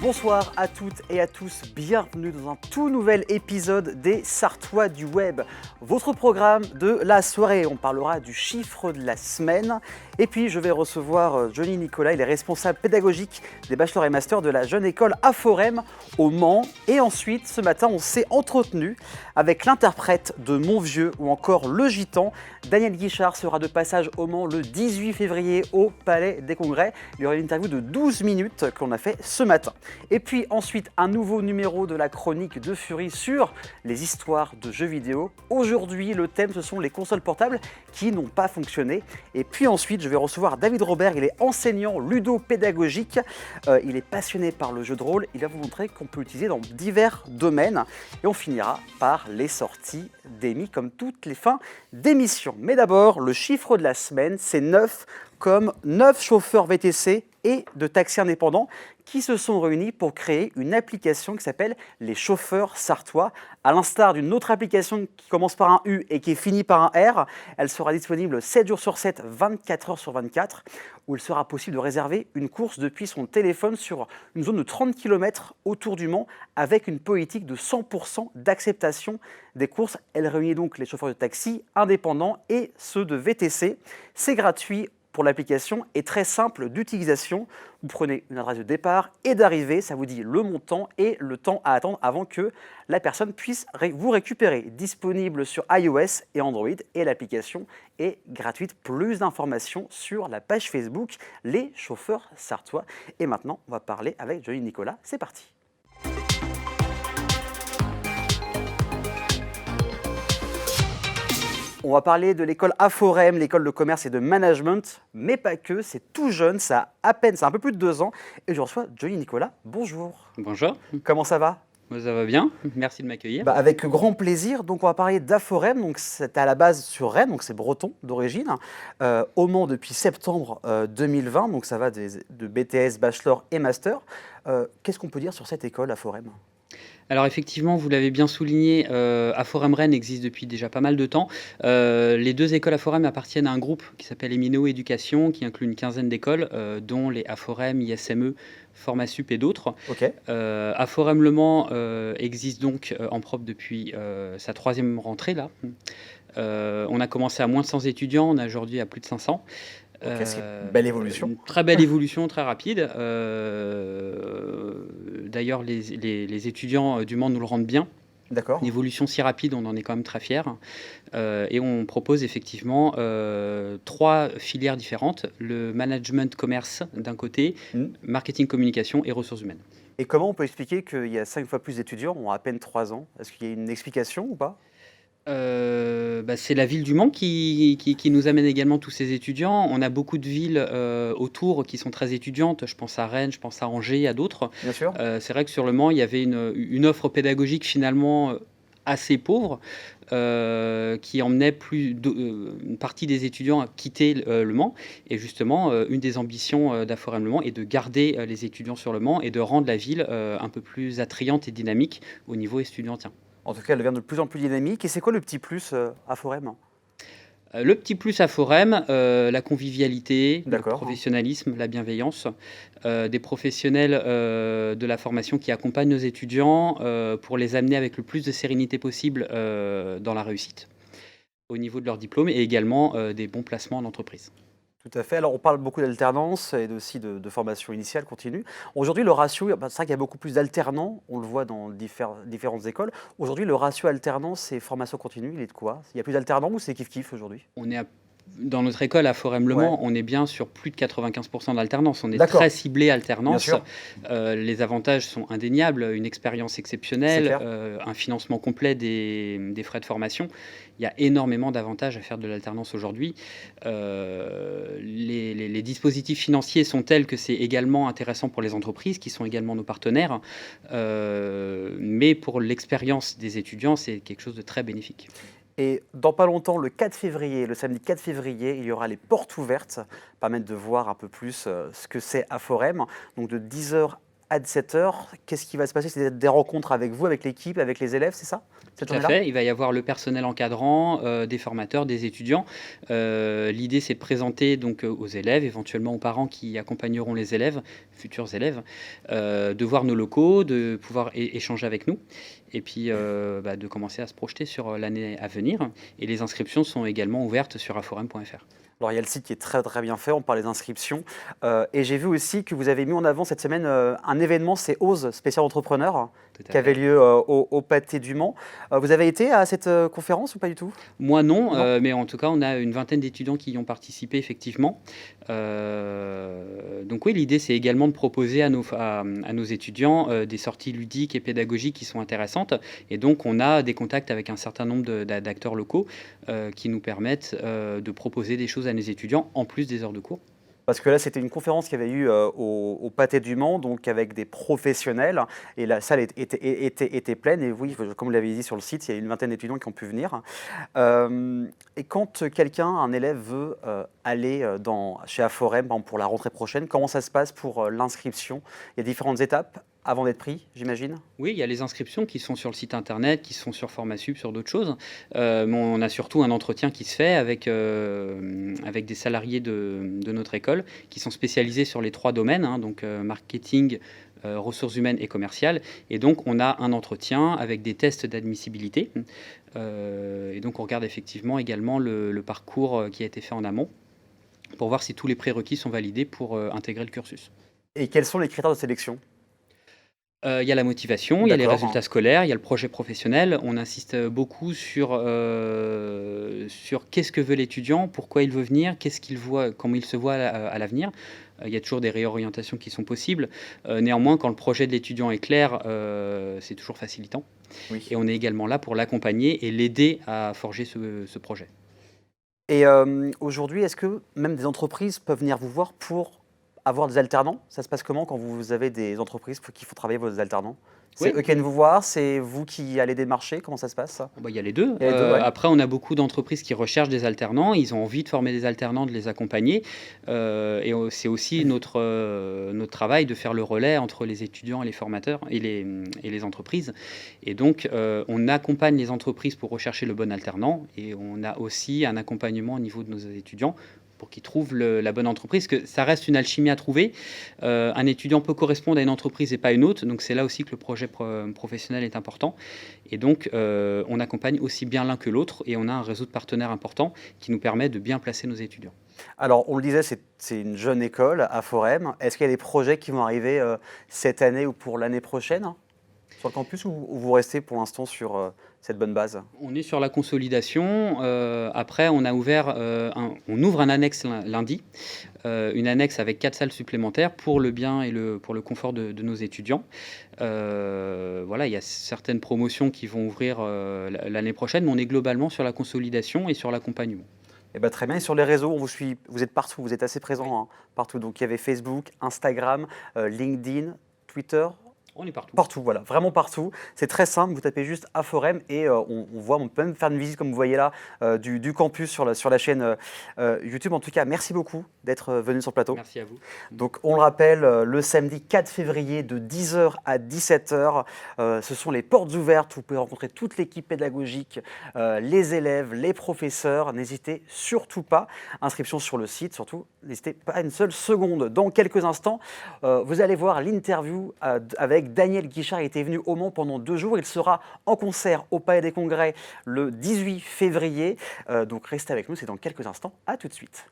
Bonsoir à toutes et à tous, bienvenue dans un tout nouvel épisode des Sartois du Web, votre programme de la soirée. On parlera du chiffre de la semaine et puis je vais recevoir Johnny Nicolas, il est responsable pédagogique des bachelors et masters de la jeune école Aforem au Mans. Et ensuite, ce matin, on s'est entretenu avec l'interprète de Mon Vieux ou encore Le Gitan. Daniel Guichard sera de passage au Mans le 18 février au Palais des Congrès. Il y aura une interview de 12 minutes qu'on a fait ce matin. Et puis ensuite, un nouveau numéro de la chronique de Fury sur les histoires de jeux vidéo. Aujourd'hui, le thème, ce sont les consoles portables qui n'ont pas fonctionné. Et puis ensuite, je vais recevoir David Robert. Il est enseignant ludopédagogique. Il est passionné par le jeu de rôle. Il va vous montrer qu'on peut l'utiliser dans divers domaines. Et on finira par les sorties d'Emmy, comme toutes les fins d'émission. Mais d'abord, le chiffre de la semaine, c'est 9, comme 9 chauffeurs VTC et de taxis indépendants qui se sont réunis pour créer une application qui s'appelle les chauffeurs sartois. À l'instar d'une autre application qui commence par un U et qui est finie par un R, elle sera disponible 7 jours sur 7, 24 heures sur 24, où il sera possible de réserver une course depuis son téléphone sur une zone de 30 km autour du Mans avec une politique de 100% d'acceptation des courses. Elle réunit donc les chauffeurs de taxi indépendants et ceux de VTC. C'est gratuit pour l'application est très simple d'utilisation. Vous prenez une adresse de départ et d'arrivée, ça vous dit le montant et le temps à attendre avant que la personne puisse vous récupérer. Disponible sur iOS et Android et l'application est gratuite. Plus d'informations sur la page Facebook Les Chauffeurs Sartois. Et maintenant, on va parler avec Johnny Nicolas. C'est parti. On va parler de l'école Aforem, l'école de commerce et de management, mais pas que, c'est tout jeune, ça a à peine, c'est un peu plus de 2 ans. Et je reçois Johnny Nicolas, bonjour. Bonjour. Comment ça va? Moi, ça va bien, merci de m'accueillir. Avec grand plaisir, donc on va parler d'Aforem, donc c'est à la base sur Rennes, donc c'est breton d'origine, au Mans depuis septembre 2020, donc ça va de BTS, bachelor et master. Qu'est-ce qu'on peut dire sur cette école Aforem ? Alors effectivement, vous l'avez bien souligné, Aforem Rennes existe depuis déjà pas mal de temps. Les deux écoles Aforem appartiennent à un groupe qui s'appelle Emino Éducation, qui inclut une quinzaine d'écoles, dont les Aforem, ISME, Formasup et d'autres. Okay. Aforem Le Mans existe donc en propre depuis sa 3e rentrée là. On a commencé à moins de 100 étudiants, on est aujourd'hui à plus de 500. Okay, c'est une belle évolution. Une très belle évolution, très rapide. D'ailleurs, les étudiants du Mans nous le rendent bien. D'accord. Une évolution si rapide, on en est quand même très fiers. Et on propose effectivement 3 filières différentes. Le management commerce d'un côté, marketing communication et ressources humaines. Et comment on peut expliquer qu'il y a 5 fois plus d'étudiants en à peine 3 ans? Est-ce qu'il y a une explication ou pas? C'est la ville du Mans qui nous amène également tous ces étudiants. On a beaucoup de villes autour qui sont très étudiantes. Je pense à Rennes, je pense à Angers, à d'autres. Bien sûr. C'est vrai que sur le Mans, il y avait une offre pédagogique finalement assez pauvre qui emmenait une partie des étudiants à quitter le Mans. Et justement, une des ambitions d'Aforem Le Mans est de garder les étudiants sur le Mans et de rendre la ville un peu plus attrayante et dynamique au niveau estudiantin. En tout cas, elle devient de plus en plus dynamique. Et c'est quoi le petit plus Aforem? Le petit plus Aforem, la convivialité, le D'accord. professionnalisme, la bienveillance, des professionnels de la formation qui accompagnent nos étudiants pour les amener avec le plus de sérénité possible dans la réussite au niveau de leur diplôme et également des bons placements en entreprise. Tout à fait. Alors, on parle beaucoup d'alternance et aussi de formation initiale continue. Aujourd'hui, le ratio, c'est vrai qu'il y a beaucoup plus d'alternants, on le voit dans différentes écoles. Aujourd'hui, le ratio alternance et formation continue, il est de quoi? Il y a plus d'alternants ou c'est kiff-kiff aujourd'hui? Dans notre école à Aforem Le Mans, Ouais. on est bien sur plus de 95% d'alternance. On est D'accord. très ciblé alternance. Bien sûr. Les avantages sont indéniables, une expérience exceptionnelle, un financement complet des frais de formation. Il y a énormément d'avantages à faire de l'alternance aujourd'hui. Les dispositifs financiers sont tels que c'est également intéressant pour les entreprises qui sont également nos partenaires. Mais pour l'expérience des étudiants, c'est quelque chose de très bénéfique. Et dans pas longtemps, le 4 février, le samedi 4 février, il y aura les portes ouvertes, permettre de voir un peu plus ce que c'est Aforem. Donc de 10h à 17h. Qu'est-ce qui va se passer? C'est des rencontres avec vous, avec l'équipe, avec les élèves, c'est ça? Cette Tout à journée-là? fait, il va y avoir le personnel encadrant, des formateurs, des étudiants. L'idée, c'est de présenter donc, aux élèves, éventuellement aux parents qui accompagneront les élèves, futurs élèves, de voir nos locaux, de pouvoir échanger avec nous et puis, de commencer à se projeter sur, l'année à venir et les inscriptions sont également ouvertes sur aforum.fr. Alors, il y a le site qui est très, très bien fait, on parle des inscriptions. Et j'ai vu aussi que vous avez mis en avant cette semaine un événement, c'est OSE, spécial entrepreneur, Tout à qui avait fait. lieu au Pâté du Mans. Vous avez été à cette conférence ou pas du tout? Moi non, Non? mais en tout cas, on a une vingtaine d'étudiants qui y ont participé effectivement. Donc oui, l'idée, c'est également de proposer à nos étudiants, des sorties ludiques et pédagogiques qui sont intéressantes et donc on a des contacts avec un certain nombre d'acteurs locaux, qui nous permettent, de proposer des choses à nos étudiants en plus des heures de cours. Parce que là, c'était une conférence qu'il y avait eu au Pâté du Mans, donc avec des professionnels, et la salle était pleine. Et oui, comme vous l'avez dit sur le site, il y a une vingtaine d'étudiants qui ont pu venir. Et quand quelqu'un, un élève, veut aller chez Aforem, par exemple, pour la rentrée prochaine, comment ça se passe pour l'inscription? Il y a différentes étapes avant d'être pris, j'imagine? Oui, il y a les inscriptions qui sont sur le site internet, qui sont sur Formasup, sur d'autres choses. Mais on a surtout un entretien qui se fait avec des salariés de notre école qui sont spécialisés sur les 3 domaines, hein, donc marketing, ressources humaines et commerciales. Et donc on a un entretien avec des tests d'admissibilité. Et donc on regarde effectivement également le parcours qui a été fait en amont pour voir si tous les prérequis sont validés pour intégrer le cursus. Et quels sont les critères de sélection? Il y a la motivation, il y a les D'accord. résultats scolaires, il y a le projet professionnel. On insiste, beaucoup sur qu'est-ce que veut l'étudiant, pourquoi il veut venir, qu'est-ce qu'il voit, comment il se voit à l'avenir. Il y a toujours des réorientations qui sont possibles. Néanmoins, quand le projet de l'étudiant est clair, c'est toujours facilitant Oui. et on est également là pour l'accompagner et l'aider à forger ce projet. Et aujourd'hui, est-ce que même des entreprises peuvent venir vous voir pour avoir des alternants? Ça se passe comment quand vous avez des entreprises qui font travailler vos alternants? C'est Oui. eux qui viennent vous voir? C'est vous qui allez démarcher? Comment ça se passe ça? Bah, il y a les 2. Il y a les 2, ouais. Après, on a beaucoup d'entreprises qui recherchent des alternants. Ils ont envie de former des alternants, de les accompagner. C'est aussi notre travail de faire le relais entre les étudiants et les formateurs et les entreprises. Et donc, on accompagne les entreprises pour rechercher le bon alternant et on a aussi un accompagnement au niveau de nos étudiants pour qu'ils trouvent la bonne entreprise, que ça reste une alchimie à trouver. Un étudiant peut correspondre à une entreprise et pas à une autre, donc c'est là aussi que le projet professionnel est important. Et donc, on accompagne aussi bien l'un que l'autre et on a un réseau de partenaires important qui nous permet de bien placer nos étudiants. Alors, on le disait, c'est une jeune école à Forem. Est-ce qu'il y a des projets qui vont arriver cette année ou pour l'année prochaine sur le campus, ou vous restez pour l'instant sur cette bonne base? On est sur la consolidation. Après, on ouvre un annexe lundi, une annexe avec 4 salles supplémentaires pour le bien et pour le confort de nos étudiants. Voilà, il y a certaines promotions qui vont ouvrir l'année prochaine, mais on est globalement sur la consolidation et sur l'accompagnement. Eh ben, très bien. Et sur les réseaux, on vous suit, vous êtes partout, vous êtes assez Oui, présent, hein, partout. Donc il y avait Facebook, Instagram, LinkedIn, Twitter, on est partout. partout, voilà, vraiment partout. C'est très simple, vous tapez juste Aforem et on peut même faire une visite, comme vous voyez là, du campus sur la chaîne YouTube. En tout cas, merci beaucoup d'être venu sur le plateau. Merci à vous. Donc, on le rappelle, le samedi 4 février de 10h à 17h, ce sont les portes ouvertes. Vous pouvez rencontrer toute l'équipe pédagogique, les élèves, les professeurs. N'hésitez surtout pas. Inscription sur le site, surtout, n'hésitez pas une seule seconde. Dans quelques instants, vous allez voir l'interview avec Daniel Guichard. Il était venu au Mans pendant 2 jours. Il sera en concert au Palais des Congrès le 18 février. Donc, restez avec nous, c'est dans quelques instants. À tout de suite.